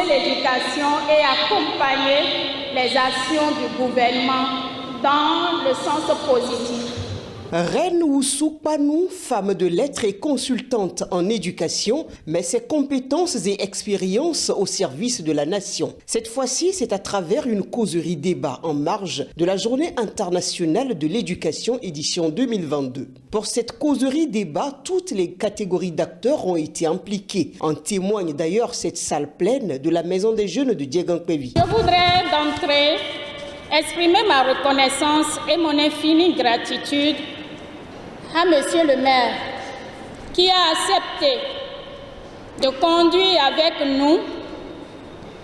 l'éducation et accompagner les actions du gouvernement dans le sens positif. Reine Oussou Panou, femme de lettres et consultante en éducation, met ses compétences et expériences au service de la nation. Cette fois-ci, c'est à travers une causerie débat en marge de la Journée internationale de l'éducation édition 2022. Pour cette causerie débat, toutes les catégories d'acteurs ont été impliquées. En témoigne d'ailleurs cette salle pleine de la Maison des Jeunes de Diegankpevi. Je voudrais d'entrée exprimer ma reconnaissance et mon infinie gratitude à Monsieur le maire qui a accepté de conduire avec nous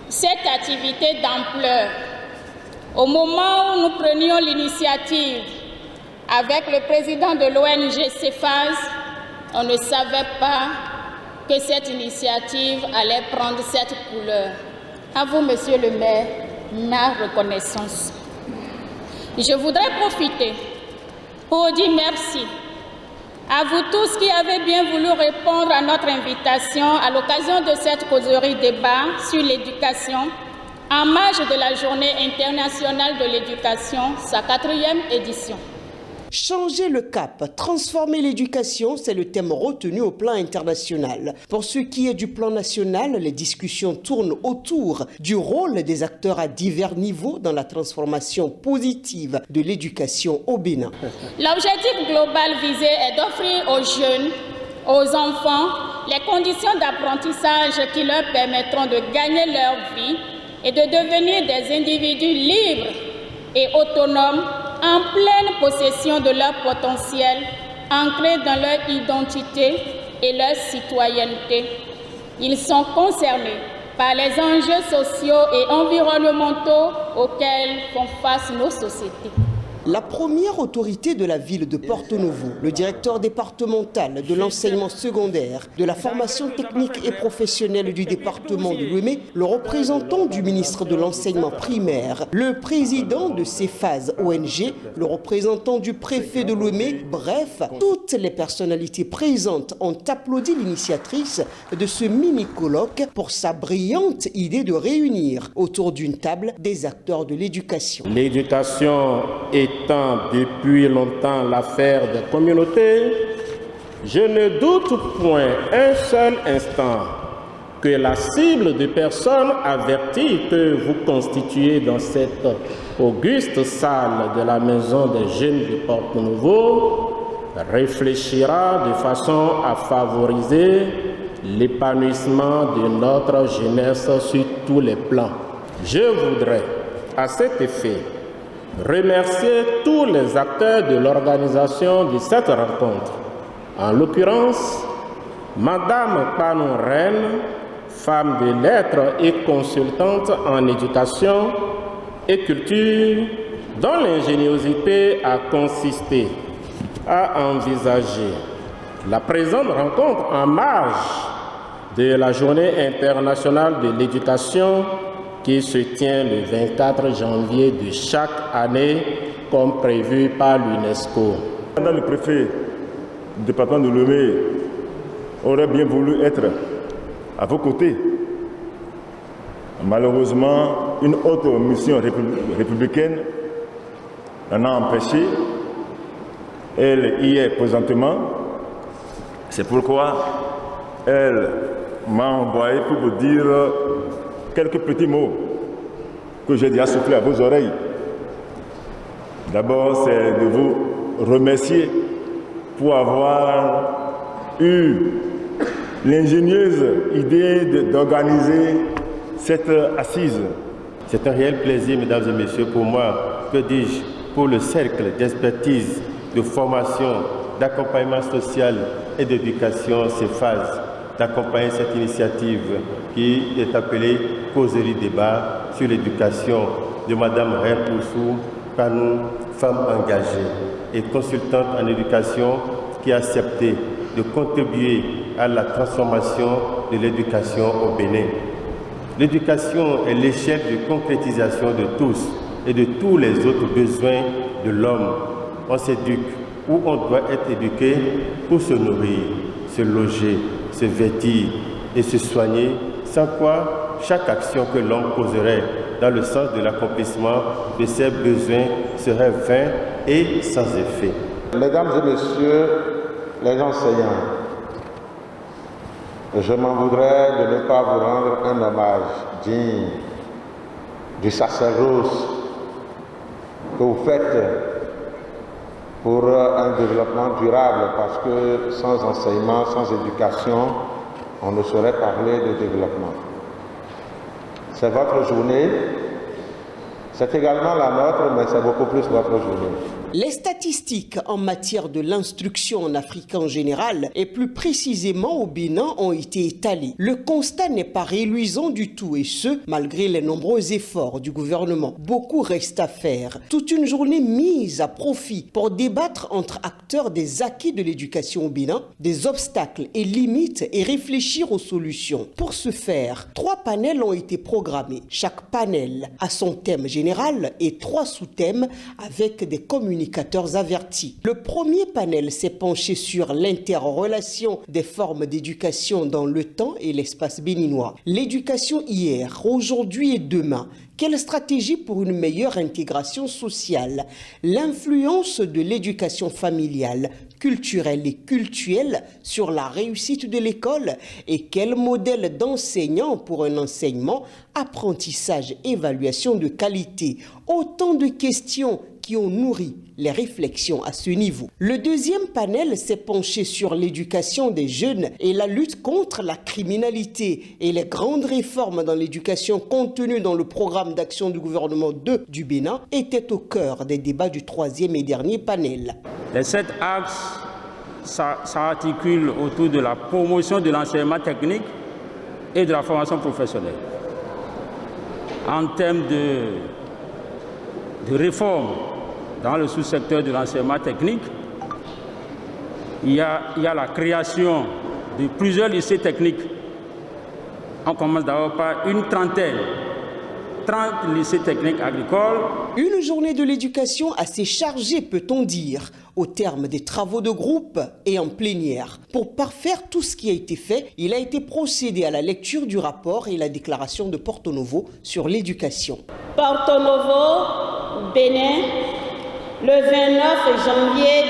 cette activité d'ampleur. Au moment où nous prenions l'initiative avec le président de l'ONG CEFAS, on ne savait pas que cette initiative allait prendre cette couleur. À vous, Monsieur le maire, ma reconnaissance. Je voudrais profiter pour dire merci à vous tous qui avez bien voulu répondre à notre invitation à l'occasion de cette causerie débat sur l'éducation en marge de la Journée internationale de l'éducation, sa 4e édition. Changer le cap, transformer l'éducation, c'est le thème retenu au plan international. Pour ce qui est du plan national, les discussions tournent autour du rôle des acteurs à divers niveaux dans la transformation positive de l'éducation au Bénin. L'objectif global visé est d'offrir aux jeunes, aux enfants, les conditions d'apprentissage qui leur permettront de gagner leur vie et de devenir des individus libres et autonomes en pleine possession de leur potentiel, ancrés dans leur identité et leur citoyenneté. Ils sont concernés par les enjeux sociaux et environnementaux auxquels font face nos sociétés. La première autorité de la ville de Porto Novo, le directeur départemental de l'enseignement secondaire, de la formation technique et professionnelle du département de Lomé, le représentant du ministre de l'enseignement primaire, le président de CEFAS ONG, le représentant du préfet de Lomé, bref, toutes les personnalités présentes ont applaudi l'initiatrice de ce mini-colloque pour sa brillante idée de réunir autour d'une table des acteurs de l'éducation. L'éducation étant depuis longtemps l'affaire des communautés, je ne doute point un seul instant que la cible de personnes averties que vous constituez dans cette auguste salle de la Maison des Jeunes de Porto Novo réfléchira de façon à favoriser l'épanouissement de notre jeunesse sur tous les plans. Je voudrais, à cet effet, remercier tous les acteurs de l'organisation de cette rencontre. En l'occurrence, Madame Panou Reine, femme de lettres et consultante en éducation et culture, dont l'ingéniosité a consisté à envisager la présente rencontre en marge de la Journée internationale de l'éducation qui se tient le 24 janvier de chaque année, comme prévu par l'UNESCO. Le préfet du département de Lomé aurait bien voulu être à vos côtés. Malheureusement, une autre mission républicaine en a empêché. Elle y est présentement. C'est pourquoi elle m'a envoyé pour vous dire quelques petits mots que j'ai déjà soufflés à vos oreilles. D'abord, c'est de vous remercier pour avoir eu l'ingénieuse idée d'organiser cette assise. C'est un réel plaisir, mesdames et messieurs, pour moi, que dis-je, pour le cercle d'expertise, de formation, d'accompagnement social et d'éducation CEFAS, d'accompagner cette initiative qui est appelée Causerie débat sur l'éducation de Madame Reine Oussou Panou, femme engagée et consultante en éducation qui a accepté de contribuer à la transformation de l'éducation au Bénin. L'éducation est l'échelle de concrétisation de tous et de tous les autres besoins de l'homme. On s'éduque où on doit être éduqué pour se nourrir, se loger, se vêtir et se soigner, sans quoi chaque action que l'homme poserait dans le sens de l'accomplissement de ses besoins serait vain et sans effet. Mesdames et messieurs les enseignants, je m'en voudrais de ne pas vous rendre un hommage digne du sacerdoce que vous faites pour un développement durable, parce que sans enseignement, sans éducation, on ne saurait parler de développement. C'est votre journée, c'est également la nôtre, mais c'est beaucoup plus votre journée. Les statistiques en matière de l'instruction en Afrique en général et plus précisément au Bénin ont été étalées. Le constat n'est pas réluisant du tout et ce, malgré les nombreux efforts du gouvernement. Beaucoup reste à faire. Toute une journée mise à profit pour débattre entre acteurs des acquis de l'éducation au Bénin, des obstacles et limites et réfléchir aux solutions. Pour ce faire, 3 panels ont été programmés. Chaque panel a son thème général et 3 sous-thèmes avec des communicateurs avertis. Le premier panel s'est penché sur l'interrelation des formes d'éducation dans le temps et l'espace béninois. L'éducation hier, aujourd'hui et demain. Quelle stratégie pour une meilleure intégration sociale? L'influence de l'éducation familiale, culturelle et cultuelle sur la réussite de l'école et quel modèle d'enseignant pour un enseignement, apprentissage, évaluation de qualité? Autant de questions qui ont nourri les réflexions à ce niveau. Le deuxième panel s'est penché sur l'éducation des jeunes et la lutte contre la criminalité et les grandes réformes dans l'éducation contenues dans le programme d'action du gouvernement 2 du Bénin étaient au cœur des débats du troisième et dernier panel. Les 7 axes s'articulent autour de la promotion de l'enseignement technique et de la formation professionnelle. En termes de réforme dans le sous-secteur de l'enseignement technique, il y a la création de plusieurs lycées techniques. On commence d'abord par une trentaine. 30 lycées techniques agricoles. Une journée de l'éducation assez chargée, peut-on dire, au terme des travaux de groupe et en plénière. Pour parfaire tout ce qui a été fait, il a été procédé à la lecture du rapport et la déclaration de Porto Novo sur l'éducation. Porto Novo, Bénin, le 29 janvier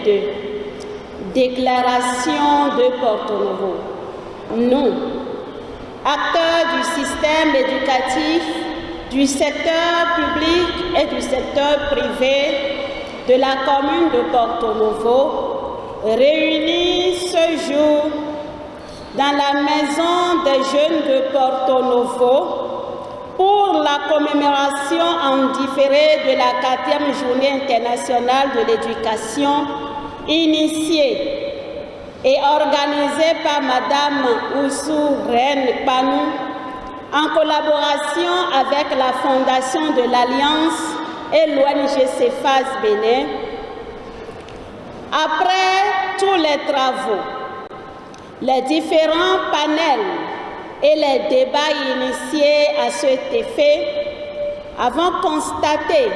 2022. Déclaration de Porto Novo. Nous, acteurs du système éducatif, du secteur public et du secteur privé de la commune de Porto Novo, réunis ce jour dans la maison des jeunes de Porto Novo pour la commémoration en différé de la 4e journée internationale de l'éducation initiée et organisée par Madame Oussou Reine Panou en collaboration avec la Fondation de l'Alliance et l'ONG CEFAS Bénin. Après tous les travaux, les différents panels et les débats initiés à cet effet, avons constaté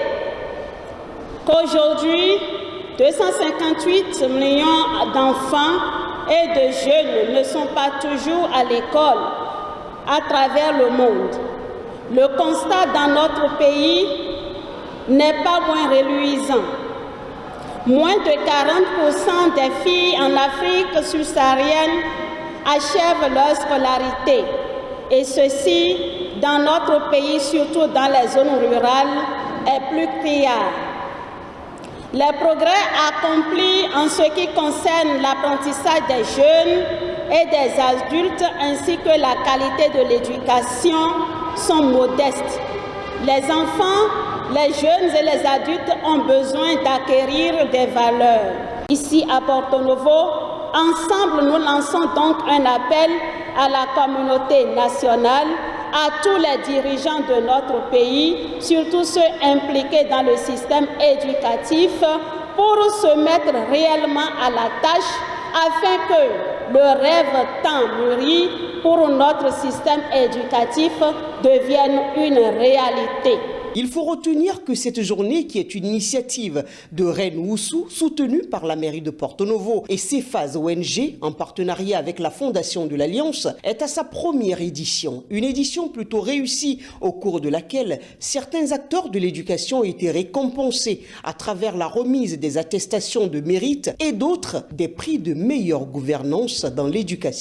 qu'aujourd'hui, 258 millions d'enfants et de jeunes ne sont pas toujours à l'école à travers le monde. Le constat dans notre pays n'est pas moins reluisant. Moins de 40% des filles en Afrique subsaharienne achèvent leur scolarité. Et ceci, dans notre pays, surtout dans les zones rurales, est plus criard. Les progrès accomplis en ce qui concerne l'apprentissage des jeunes et des adultes ainsi que la qualité de l'éducation sont modestes. Les enfants, les jeunes et les adultes ont besoin d'acquérir des valeurs. Ici à Porto Novo, ensemble nous lançons donc un appel à la communauté nationale, à tous les dirigeants de notre pays, surtout ceux impliqués dans le système éducatif, pour se mettre réellement à la tâche afin que le rêve tant mûri pour notre système éducatif devienne une réalité. Il faut retenir que cette journée, qui est une initiative de Reine Oussou, soutenue par la mairie de Porto Novo et Cephas ONG, en partenariat avec la Fondation de l'Alliance, est à sa première édition. Une édition plutôt réussie, au cours de laquelle certains acteurs de l'éducation ont été récompensés à travers la remise des attestations de mérite et d'autres des prix de meilleure gouvernance dans l'éducation.